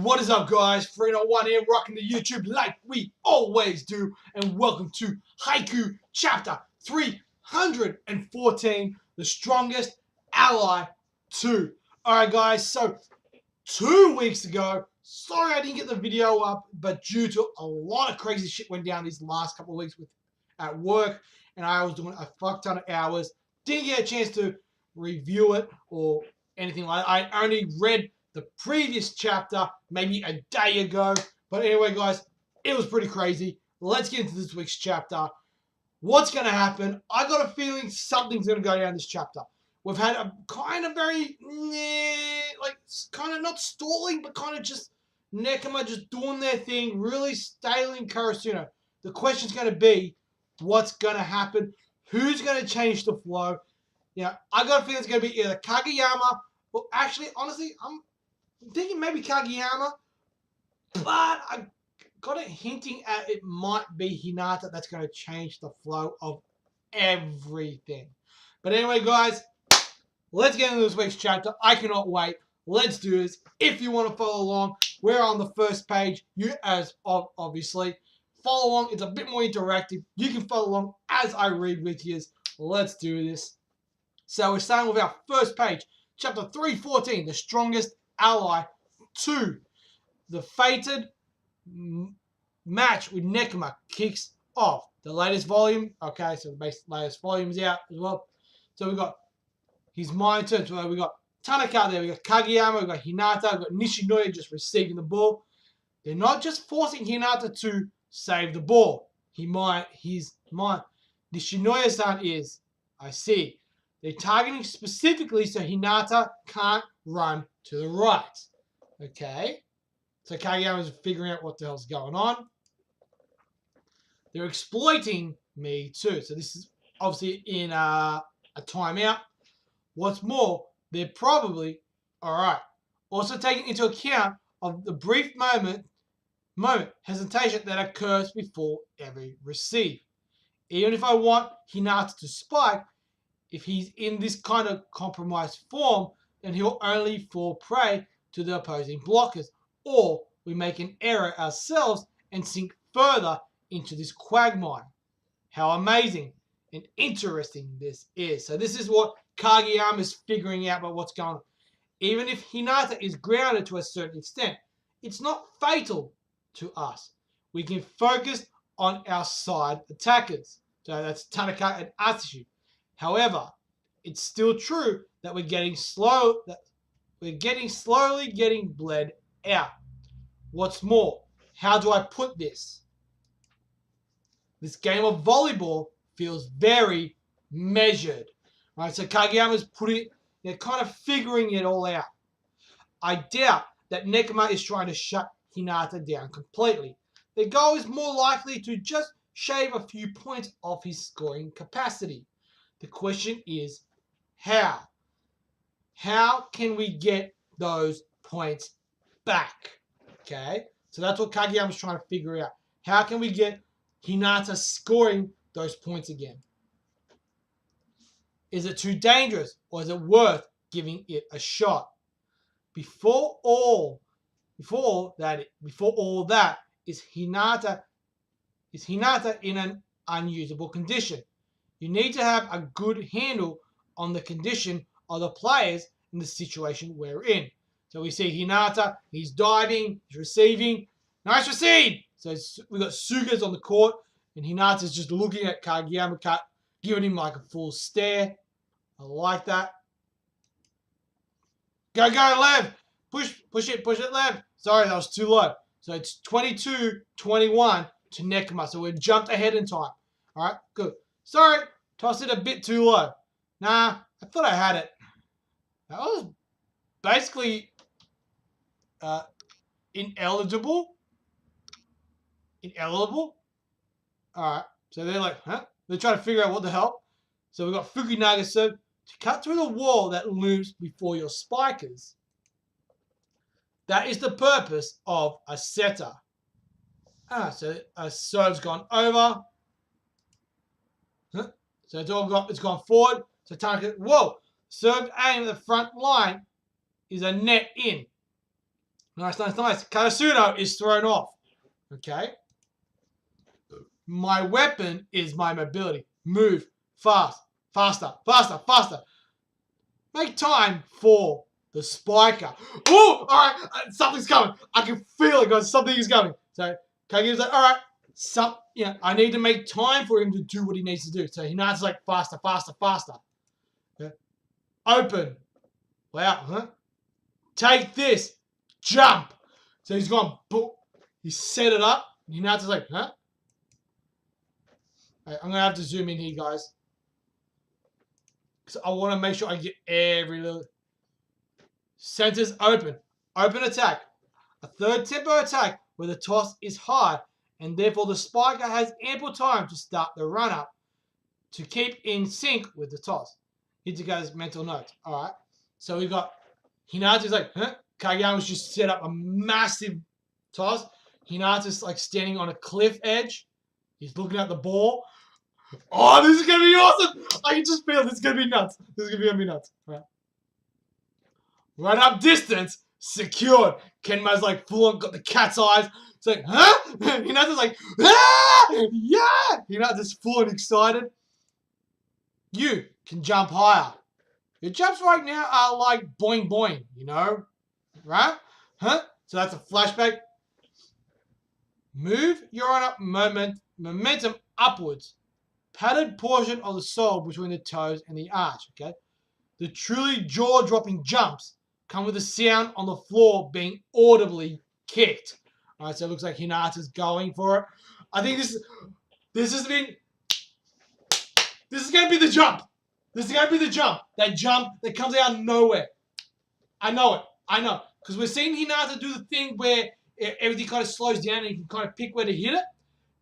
What is up, guys? 301 here, rocking the YouTube like we always do, and welcome to Haikyuu chapter 314, The Strongest Ally 2. Alright, guys, so 2 weeks ago, sorry I didn't get the video up, but due to a lot of crazy shit went down these last couple of weeks at work, and I was doing a fuck ton of hours, didn't get a chance to review it or anything like that. I only read the previous chapter maybe a day ago. But anyway, guys, it was pretty crazy. Let's get into this week's chapter. What's going to happen? I got a feeling something's going to go down this chapter. We've had a kind of very, kind of not stalling, but kind of just Nekoma just doing their thing, really staling Karasuno. The question's going to be, what's going to happen? Who's going to change the flow? Yeah, I got a feeling it's going to be either Kageyama, well, actually, honestly, I'm thinking maybe Kageyama, but I got it hinting at it might be Hinata that's going to change the flow of everything. But anyway, guys, let's get into this week's chapter. I cannot wait. Let's do this. If you want to follow along, we're on the first page. You, as obviously, follow along. It's a bit more interactive. You can follow along as I read with you. Let's do this. So we're starting with our first page. Chapter 314, The Strongest Ally 2. The fated match with Nekoma kicks off. The latest volume. Okay, so the latest volume is out as well. So we've got his mind turn. So we've got Tanaka there. We've got Kageyama. We've got Hinata. We've got Nishinoya just receiving the ball. They're not just forcing Hinata to save the ball. His mind. Nishinoya-san is, I see. They're targeting specifically so Hinata can't run to the right. Okay. So Kageyama's figuring out what the hell's going on. They're exploiting me too. So this is obviously in a timeout. What's more, they're probably, alright, also taking into account of the brief moment hesitation that occurs before every receive. Even if I want Hinata to spike, if he's in this kind of compromised form, then he'll only fall prey to the opposing blockers. Or we make an error ourselves and sink further into this quagmire. How amazing and interesting this is. So this is what Kageyama is figuring out about what's going on. Even if Hinata is grounded to a certain extent, it's not fatal to us. We can focus on our side attackers. So that's Tanaka and Atsushi. However, it's still true that we're slowly getting bled out. What's more, how do I put this? This game of volleyball feels very measured. Right? So Kageyama's kind of figuring it all out. I doubt that Nekoma is trying to shut Hinata down completely. Their goal is more likely to just shave a few points off his scoring capacity. The question is, how? How can we get those points back? Okay, so that's what Kageyama's trying to figure out. How can we get Hinata scoring those points again? Is it too dangerous, or is it worth giving it a shot? Before all that, is Hinata in an unusable condition? You need to have a good handle on the condition of the players in the situation we're in. So we see Hinata, he's diving, he's receiving. Nice receive! So we've got Suga's on the court, and Hinata's just looking at Kageyama, giving him like a full stare. I like that. Go, Lev! Push it, Lev! Sorry, that was too low. So it's 22-21 to Nekoma. So we've jumped ahead in time. Alright, good. Sorry, tossed it a bit too low. Nah, I thought I had it. That was basically ineligible. Alright, so they're like, huh? They're trying to figure out what the hell. So we've got Fukunaga serve to cut through the wall that looms before your spikers. That is the purpose of a setter. So a serve's gone over. So it's gone forward. So Tanaka, whoa, served aim at the front line is a net in. Nice, nice, nice. Karasuno is thrown off. Okay. My weapon is my mobility. Move fast, faster, faster, faster. Make time for the spiker. Oh, all right, something's coming. I can feel it, guys. Something is coming. So Kageyama's like, all right, I need to make time for him to do what he needs to do. So Hinata's like, faster, faster, faster. Yeah. Open. Wow, huh? Take this. Jump. So he's gone, boom. He set it up. Hinata's like, huh? Right, I'm going to have to zoom in here, guys. Because I want to make sure I get every little... Centers open. Open attack. A third tempo attack where the toss is high, and therefore the spiker has ample time to start the run-up to keep in sync with the toss. Hitsuga's mental notes. All right. So we got Hinata's like, huh? Kageyama's just set up a massive toss. Hinata's like standing on a cliff edge. He's looking at the ball. Oh, this is going to be awesome. I can just feel this is going to be nuts. This is going to be nuts. All right. Run up distance. Secured. Kenma's like full on got the cat's eyes. It's like, huh? Hinata's like, ah! Yeah! Hinata's full and excited. You can jump higher. Your jumps right now are like boing boing, you know? Right? Huh? So that's a flashback. Move your run-up momentum upwards. Padded portion of the sole between the toes and the arch, okay? The truly jaw-dropping jumps come with a sound on the floor being audibly kicked. All right, so it looks like Hinata's going for it. I think this is going to be the jump. This is going to be the jump. That jump that comes out of nowhere. I know it. I know. Because we're seeing Hinata do the thing where everything kind of slows down and you can kind of pick where to hit it.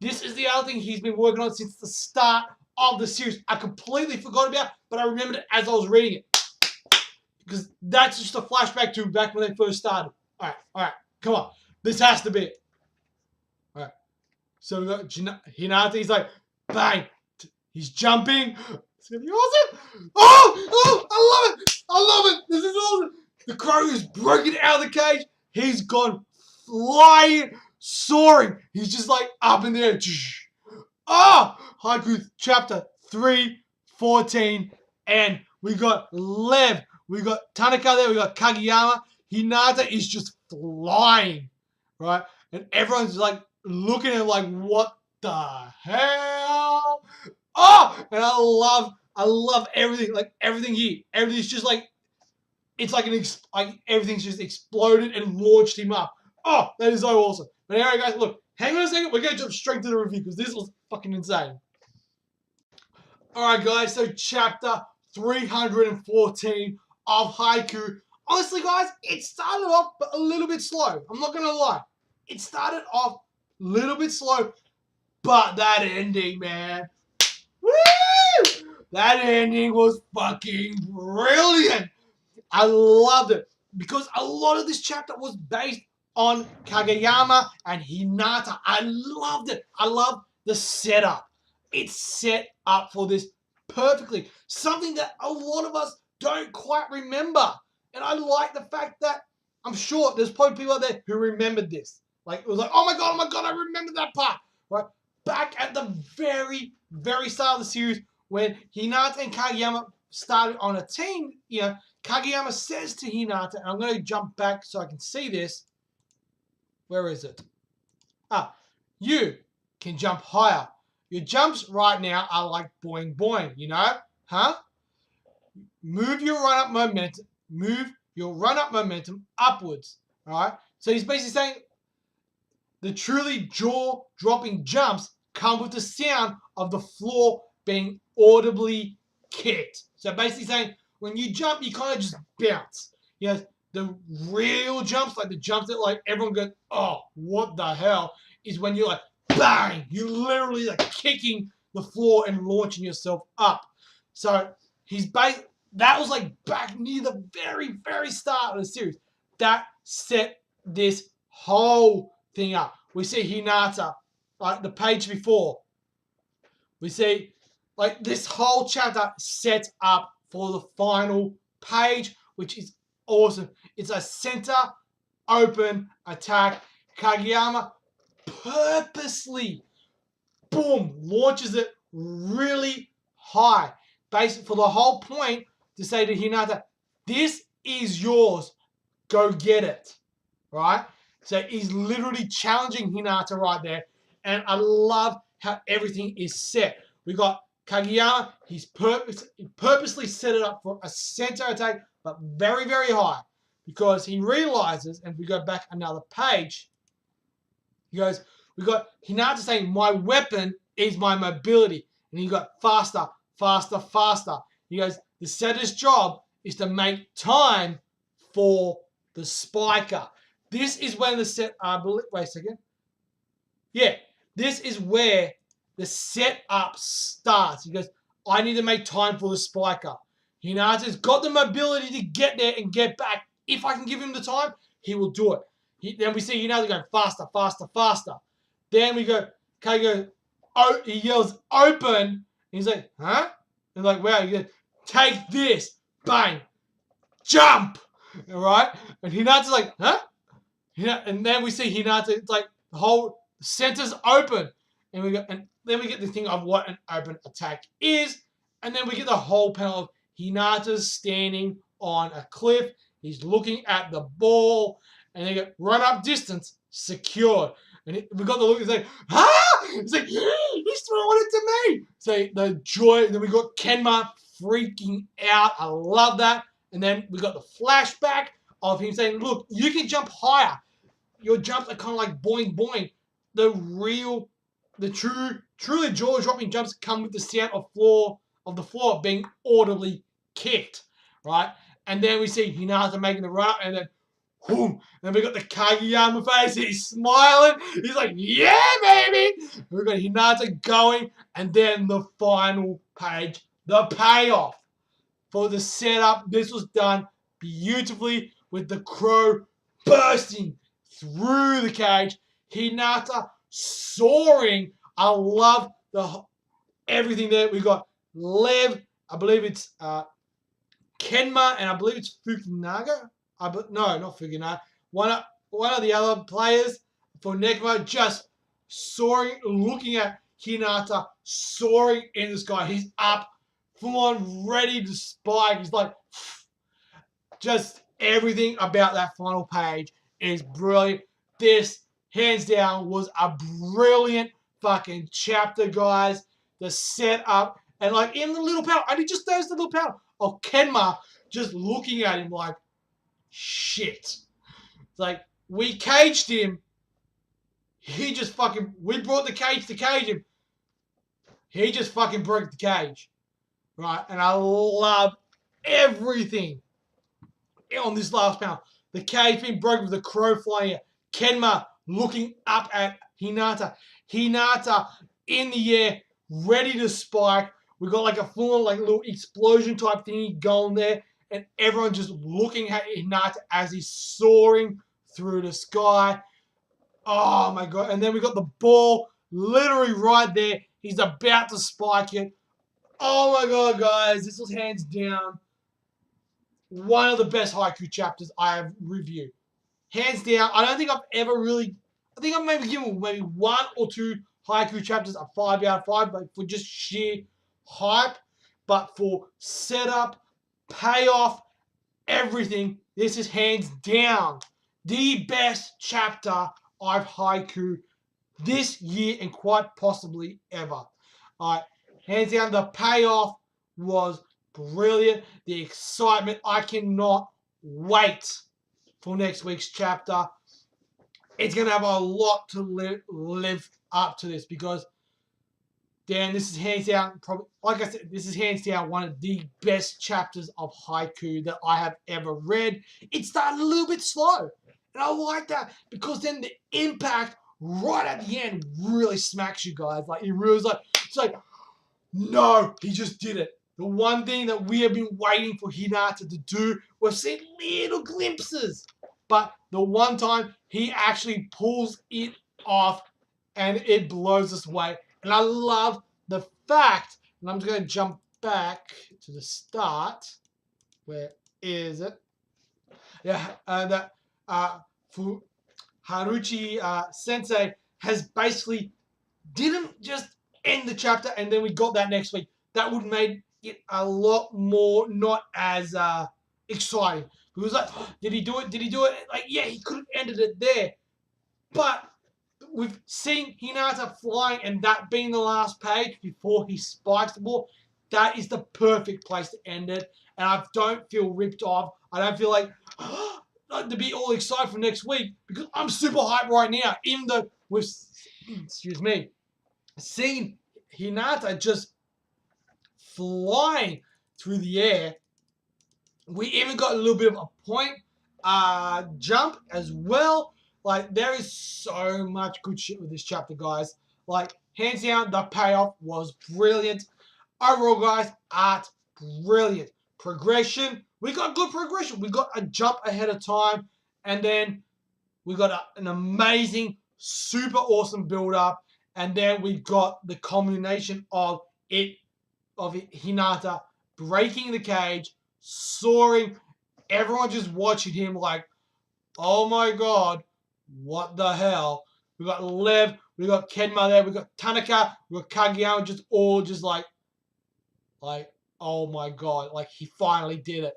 This is the other thing he's been working on since the start of the series. I completely forgot about it, but I remembered it as I was reading it. Because that's just a flashback to back when they first started. All right, come on. This has to be it. All right. So we got Hinata. He's like, bang. He's jumping. It's going to be awesome. Oh, I love it. I love it. This is awesome. The crow is broken out of the cage. He's gone flying, soaring. He's just like up in the air. Oh, Haikyuu chapter 3:14. And we got Lev. We got Tanaka there. We got Kageyama. Hinata is just flying, right? And everyone's like looking at him like, what the hell? Oh, and I love everything. Like everything here. Everything's just like, it's like everything's just exploded and launched him up. Oh, that is so awesome. But anyway, guys, look, hang on a second. We're going to jump straight to the review because this was fucking insane. All right, guys. So chapter 314 of Haikyuu. Honestly, guys, it started off a little bit slow. I'm not going to lie. It started off a little bit slow, but that ending, man. Woo! That ending was fucking brilliant. I loved it because a lot of this chapter was based on Kageyama and Hinata. I loved it. I love the setup. It's set up for this perfectly. Something that a lot of us don't quite remember. And I like the fact that I'm sure there's probably people out there who remembered this. Like, it was like, oh my God, I remember that part. Right? Back at the very, very start of the series when Hinata and Kageyama started on a team, you know, Kageyama says to Hinata, and I'm going to jump back so I can see this. Where is it? You can jump higher. Your jumps right now are like boing boing, you know? Huh? Move your run-up momentum upwards. All right? So he's basically saying the truly jaw-dropping jumps come with the sound of the floor being audibly kicked. So basically saying when you jump, you kind of just bounce. You know, the real jumps, like the jumps that like everyone goes, oh, what the hell, is when you're like, bang, you're literally like kicking the floor and launching yourself up. So that was like back near the very, very start of the series. That set this whole thing up. We see Hinata, like the page before. We see like this whole chapter sets up for the final page, which is awesome. It's a center open attack. Kageyama purposely, boom, launches it really high. Basically, for the whole point to say to Hinata, this is yours. Go get it. Right? So he's literally challenging Hinata right there. And I love how everything is set. We got Kageyama. He's purposely set it up for a center attack, but very, very high. Because he realizes, and if we go back another page, he goes, we got Hinata saying, my weapon is my mobility. And he got faster, faster, faster. He goes, the setter's job is to make time for the spiker. This is when the set, wait a second. Yeah, this is where the setup starts. He goes, I need to make time for the spiker. Hinata's got the mobility to get there and get back. If I can give him the time, he will do it. Then we see Hinata going faster, faster, faster. Then we go, Kage goes, he yells, open. And he's like, huh? And like, wow, he goes, take this. Bang. Jump. All right? And Hinata's like, huh? And then we see Hinata, it's like the whole center's open. And then we get the thing of what an open attack is. And then we get the whole panel of Hinata's standing on a cliff. He's looking at the ball. And they get run up distance, secured. And we got the look, it's like, ah! It's like, he's throwing it to me. So the joy, and then we got Kenma freaking out. I love that. And then we got the flashback of him saying, look, you can jump higher. Your jumps are kind of like boing, boing. The truly jaw-dropping jumps come with the sound of the floor being audibly kicked, right? And then we see Hinata making the run up, and then, boom. And then we got the Kageyama face. He's smiling. He's like, yeah, baby. And we got Hinata going, and then the final page, the payoff for the setup. This was done beautifully with the crow bursting through the cage. Hinata soaring. I love everything there. We got Lev. I believe it's Kenma, and I believe it's Fukunaga. No, not Fukunaga. One of the other players for Nekma just soaring, looking at Hinata soaring in the sky. He's up, full on, ready to spike. He's like, just everything about that final page is brilliant. This, hands down, was a brilliant fucking chapter, guys. The setup, and like in the little panel, and he just does the little panel of Kenma just looking at him like, shit. It's like, we caged him. He just fucking, we brought the cage to cage him. He just fucking broke the cage. Right? And I love everything on this last panel. The cage being broken with the crow flying out. Kenma looking up at Hinata. Hinata in the air, ready to spike. We got like a full like little explosion type thingy going there. And everyone just looking at Hinata as he's soaring through the sky. Oh my god. And then we got the ball literally right there. He's about to spike it. Oh my god, guys. This was hands down one of the best Haikyuu chapters I have reviewed. Hands down. I don't think I've ever really... I think I've maybe given maybe one or two Haikyuu chapters a 5 out of 5, but for just sheer hype. But for setup, payoff, everything, this is hands down the best chapter I've Haikyuu this year and quite possibly ever. Alright, hands down, the payoff was brilliant. The excitement, I cannot wait for next week's chapter. It's going to have a lot to live up to this because, Dan, this is hands down, probably, like I said, this is hands down one of the best chapters of Haikyuu that I have ever read. It started a little bit slow, and I like that because then the impact right at the end really smacks you guys. Like, it really is like, it's like, no, he just did it. The one thing that we have been waiting for Hinata to do, we've seen little glimpses, but the one time he actually pulls it off and it blows us away. And I love the fact, and I'm just going to jump back to the start. Where is it? Yeah, that Haruchi Sensei has basically didn't just end the chapter and then we got that next week. That would have made it a lot more not as exciting. He was like, oh, did he do it? Did he do it? Like, yeah, he could have ended it there. But we've seen Hinata flying and that being the last page before he spikes the ball. That is the perfect place to end it. And I don't feel ripped off. I don't feel like to be all excited for next week because I'm super hyped right now. Even though we've, seen Hinata just flying through the air. We even got a little bit of a point jump as well. Like, there is so much good shit with this chapter, guys. Like, hands down, the payoff was brilliant. Overall, guys, art, brilliant. Progression, we got good progression. We got a jump ahead of time. And then we got an amazing, super awesome build-up. And then we got the culmination of Hinata breaking the cage, soaring, everyone just watching him like, oh my god, what the hell? We got Lev, we got Kenma there, we got Tanaka, we got Kageyama, just all just like, oh my god, like he finally did it.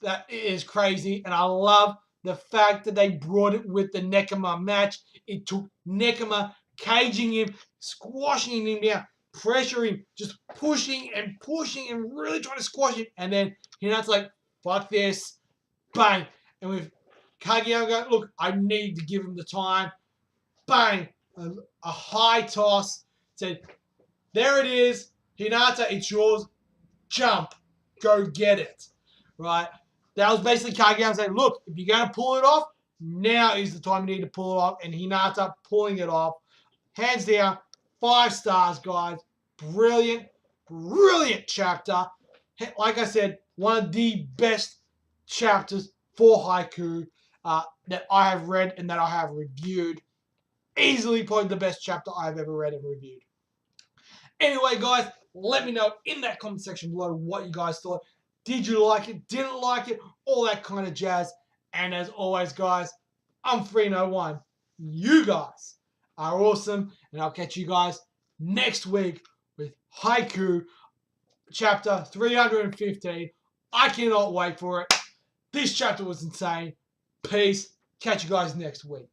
That is crazy, and I love the fact that they brought it with the Nekama match. It took Nekama caging him, squashing him down, pressuring, just pushing and really trying to squash him. And then Hinata's like, fuck this, bang. And with Kageyama going, look, I need to give him the time. Bang, a high toss. Said, there it is, Hinata, it's yours. Jump, go get it, right? That was basically Kageyama saying, look, if you're going to pull it off, now is the time you need to pull it off. And Hinata pulling it off. Hands down, 5 stars, guys. Brilliant, brilliant chapter. Like I said, one of the best chapters for Haikyuu that I have read and that I have reviewed. Easily probably the best chapter I've ever read and reviewed. Anyway, guys, let me know in that comment section below what you guys thought. Did you like it? Didn't like it? All that kind of jazz. And as always, guys, I'm Free01. You guys are awesome. And I'll catch you guys next week with Haikyuu chapter 315. I cannot wait for it. This chapter was insane. Peace. Catch you guys next week.